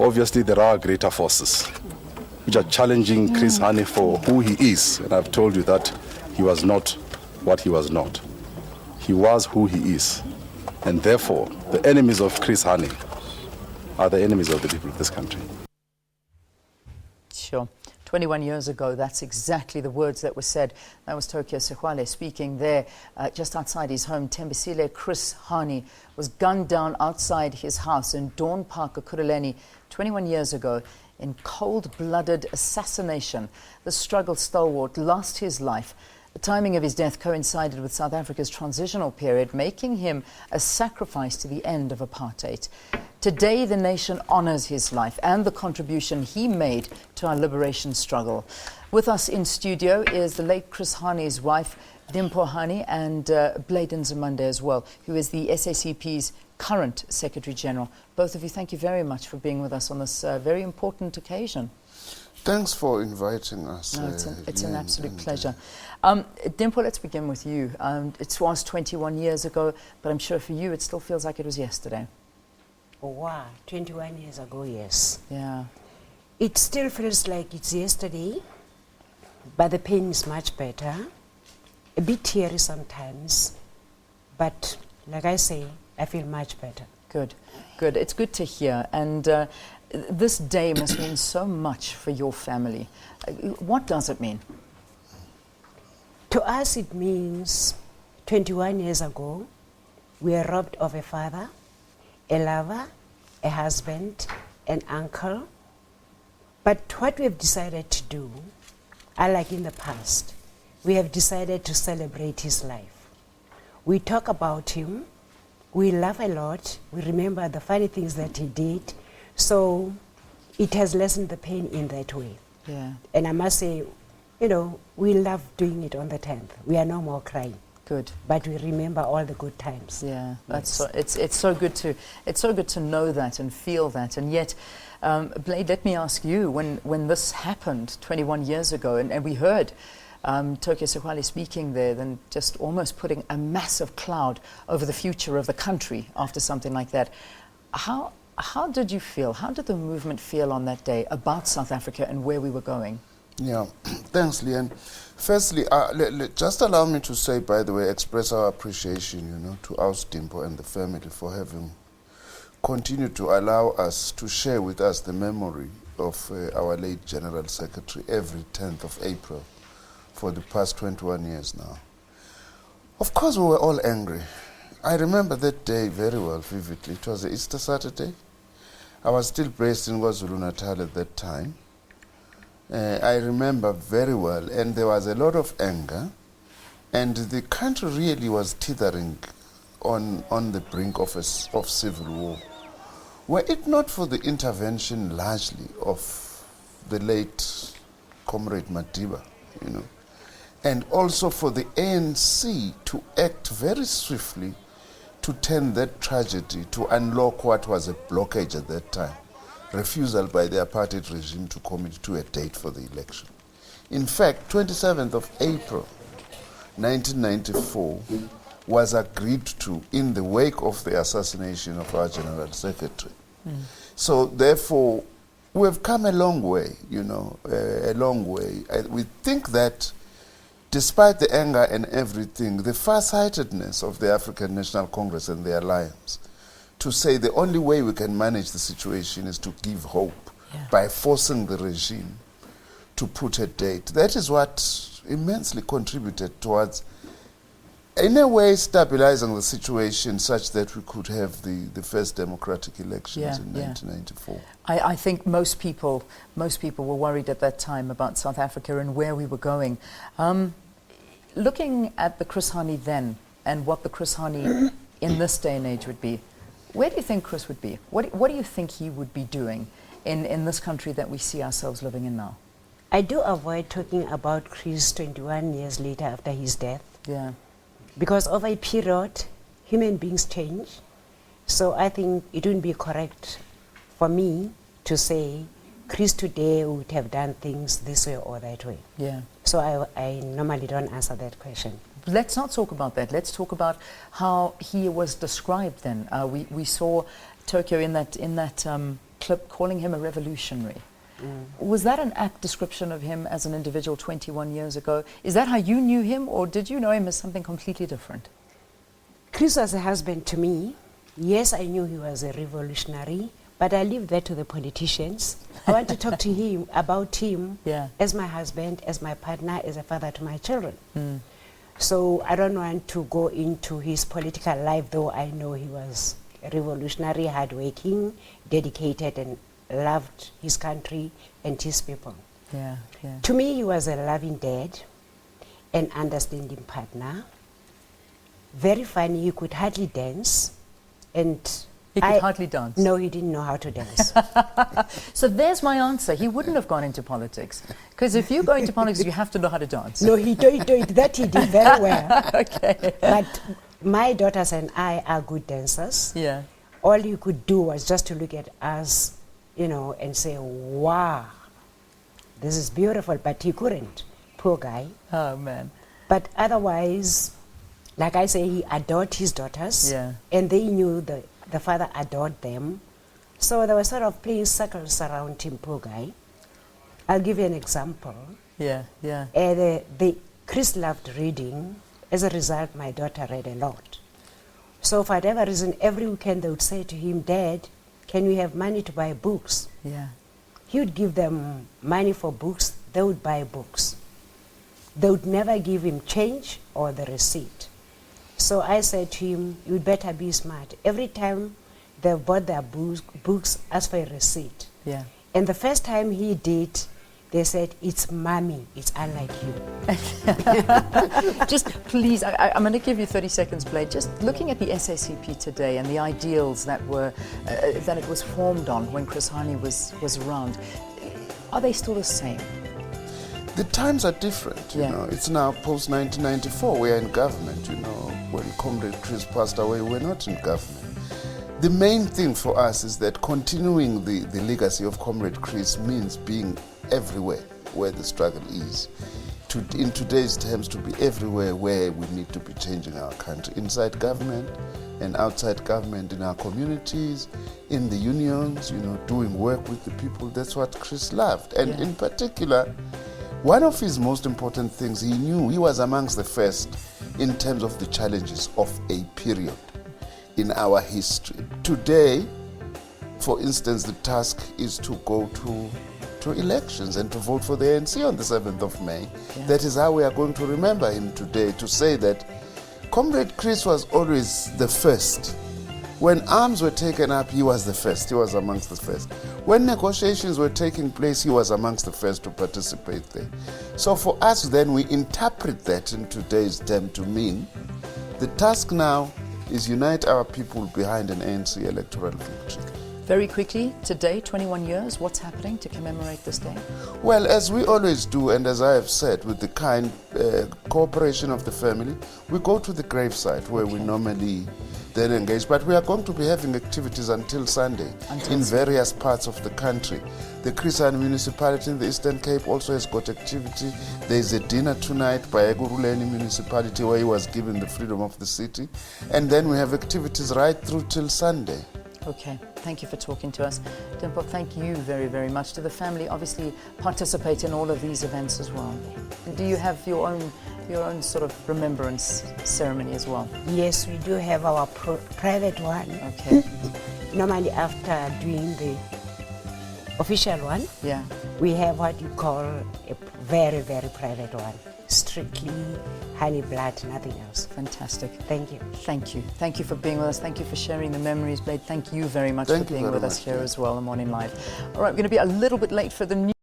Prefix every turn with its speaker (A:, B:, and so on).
A: obviously there are greater forces which are challenging Chris Hani for who he is. And I've told you that he was not what he was not. He was who he is. And therefore, the enemies of Chris Hani are the enemies of the people of this country.
B: Sure. 21 years ago, that's exactly the words that were said. That was Tokyo Sehwale speaking there just outside his home. Tembisile Chris Hani was gunned down outside his house in Dawn Park, Ekurhuleni, 21 years ago in cold-blooded assassination. The struggle stalwart lost his life. The timing of his death coincided with South Africa's transitional period, making him a sacrifice to the end of apartheid. Today, the nation honors his life and the contribution he made to our liberation struggle. With us in studio is the late Chris Hani's wife, Limpho Hani, and Blade Nzimande as well, who is the SACP's current Secretary General. Both of you, thank you very much for being with us on this very important occasion.
C: Thanks for inviting us.
B: No, it's an absolute pleasure. Limpho, let's begin with you. It was 21 years ago, but I'm sure for you it still feels like it was yesterday.
D: Oh, wow, 21 years ago, yes.
B: Yeah.
D: It still feels like it's yesterday, but the pain is much better. A bit teary sometimes, but like I say, I feel much better.
B: Good, good. It's good to hear. And this day must mean so much for your family. What does it mean?
D: To us, it means 21 years ago, we were robbed of a father, a lover, a husband, an uncle. But what we have decided to do, unlike in the past, we have decided to celebrate his life. We talk about him, we laugh a lot, we remember the funny things that he did, so it has lessened the pain in that way.
B: Yeah.
D: And I must say, you know, we love doing it on the 10th. We are no more crying.
B: Good.
D: But we remember all the good times.
B: Yeah, that's so, it's so good to know that and feel that. And yet, Blade, let me ask you, when this happened 21 years ago, and we heard Tokyo Sehwale speaking there, then just almost putting a massive cloud over the future of the country after something like that. How did you feel? How did the movement feel on that day about South Africa and where we were going?
C: Yeah, thanks, Leanne. Firstly, just allow me to say, by the way, express our appreciation, you know, to our Limpho and the family for having continued to allow us to share with us the memory of our late General Secretary every 10th of April for the past 21 years now. Of course, we were all angry. I remember that day very well, vividly. It was Easter Saturday. I was still based in KwaZulu-Natal at that time. I remember very well, and there was a lot of anger, and the country really was teetering on the brink of civil war. Were it not for the intervention largely of the late Comrade Madiba, you know, and also for the ANC to act very swiftly to turn that tragedy, to unlock what was a blockage at that time, refusal by the apartheid regime to commit to a date for the election. In fact, 27th of April, 1994, was agreed to in the wake of the assassination of our General Secretary. So therefore, we have come a long way, you know, a long way. We think that despite the anger and everything, the farsightedness of the African National Congress and the alliance to say the only way we can manage the situation is to give hope by forcing the regime to put a date. That is what immensely contributed towards, in a way, stabilizing the situation such that we could have the first democratic elections in 1994.
B: I think most people were worried at that time about South Africa and where we were going. Looking at the Chris Hani then and what the Chris Hani in this day and age would be, where do you think Chris would be? What do you think he would be doing in this country that we see ourselves living in now?
D: I do avoid talking about Chris 21 years later after his death.
B: Yeah.
D: Because over a period, human beings change. So I think it wouldn't be correct for me to say Chris today would have done things this way or that way.
B: Yeah.
D: So I normally don't answer that question.
B: Let's not talk about that. Let's talk about how he was described then. We saw Tokyo in that clip calling him a revolutionary. Was that an apt description of him as an individual 21 years ago? Is that how you knew him, or did you know him as something completely different?
D: Chris was a husband to me. Yes, I knew he was a revolutionary, but I leave that to the politicians. I want to talk to him about him as my husband, as my partner, as a father to my children. So I don't want to go into his political life, though I know he was a revolutionary, hardworking, dedicated, and loved his country and his people. To me, he was a loving dad, an understanding partner, very funny. He could hardly dance, and
B: he could hardly dance.
D: No, he didn't know how to dance.
B: So there's my answer. He wouldn't have gone into politics, because if you go into politics, you have to know how to dance.
D: No, he did that. He did very well.
B: Okay.
D: But my daughters and I are good dancers.
B: Yeah.
D: All he could do was just to look at us, you know, and say, "Wow, this is beautiful." But he couldn't. Poor guy.
B: Oh man.
D: But otherwise, like I say, he adored his daughters, and they knew the father adored them. So they were sort of playing circles around him, poor guy. I'll give you an example. Chris loved reading. As a result, my daughter read a lot. So for whatever reason, every weekend they would say to him, "Dad, can we have money to buy books?" He would give them money for books. They would buy books. They would never give him change or the receipt. So I said to him, "You'd better be smart. Every time they bought their books, ask for a receipt." And the first time he did, they said, "It's mommy, it's unlike you."
B: Just please, I'm going to give you 30 seconds, Blade. Just looking at the SACP today and the ideals that it was formed on when Chris Hani was around, are they still the same?
C: The times are different, you know. It's now post-1994. We are in government, you know. When Comrade Chris passed away, we're not in government. The main thing for us is that continuing the legacy of Comrade Chris means being everywhere where the struggle is. In today's terms, to be everywhere where we need to be changing our country, inside government and outside government, in our communities, in the unions, you know, doing work with the people. That's what Chris loved. And in particular, one of his most important things, he knew he was amongst the first in terms of the challenges of a period in our history. Today, for instance, the task is to go to elections and to vote for the ANC on the 7th of May. That is how we are going to remember him today, to say that Comrade Chris was always the first. When arms were taken up, he was the first. He was amongst the first. When negotiations were taking place, he was amongst the first to participate there. So for us then, we interpret that in today's term to mean the task now is unite our people behind an ANC electoral victory.
B: Very quickly, today, 21 years, what's happening to commemorate this day?
C: Well, as we always do, and as I have said, with the kind cooperation of the family, we go to the gravesite where we normally then engage. But we are going to be having activities until Sunday in various parts of the country. The Chris Hani municipality in the Eastern Cape also has got activity. There is a dinner tonight by Eguruleni municipality where he was given the freedom of the city. And then we have activities right through till Sunday.
B: Okay, thank you for talking to us. Limpho, thank you very, very much. To the family, obviously participate in all of these events as well. Do you have your own sort of remembrance ceremony as well?
D: Yes, we do have our private one.
B: Okay.
D: Normally after doing the official one, we have what you call a very, very private one. Strictly honey blood, nothing else.
B: Fantastic.
D: Thank you.
B: Thank you. Thank you for being with us. Thank you for sharing the memories, Blade. Thank you very much for being with us here as well on Morning Live. All right, we're going to be a little bit late for the news.